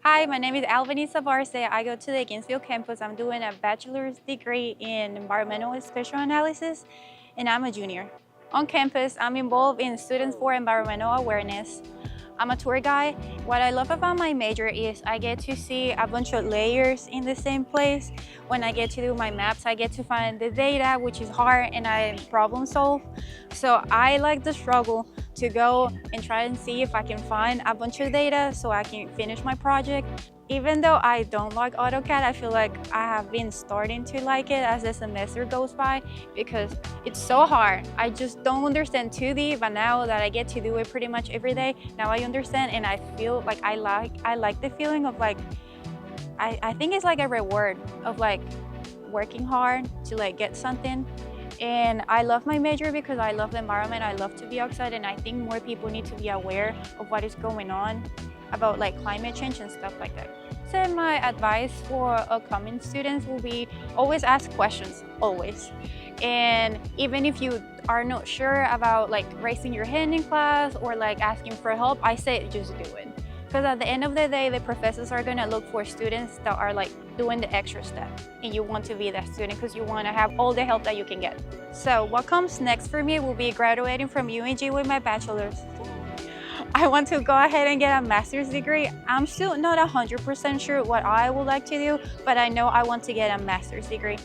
Hi, my name is Albany Zavarce. I go to the Gainesville campus. I'm doing a bachelor's degree in environmental and spatial analysis, and I'm a junior. On campus, I'm involved in Students for Environmental Awareness. I'm a tour guide. What I love about my major is I get to see a bunch of layers in the same place. When I get to do my maps, I get to find the data, which is hard, and I problem solve. So I like the struggle to go and try and see if I can find a bunch of data so I can finish my project. Even though I don't like AutoCAD, I feel like I have been starting to like it as the semester goes by because it's so hard. I just don't understand 2D, but now that I get to do it pretty much every day, now I understand and I feel like I like the feeling of like, I think it's like a reward of like working hard to like get something. And I love my major because I love the environment, I love to be outside, and I think more people need to be aware of what is going on about like climate change and stuff like that. So my advice for upcoming students will be always ask questions, always. And even if you are not sure about like raising your hand in class or like asking for help, I say just do it. Because at the end of the day, the professors are gonna look for students that are like doing the extra step. And you want to be that student because you wanna have all the help that you can get. So what comes next for me will be graduating from UNG with my bachelor's. I want to go ahead and get a master's degree. I'm still not 100% sure what I would like to do, but I know I want to get a master's degree.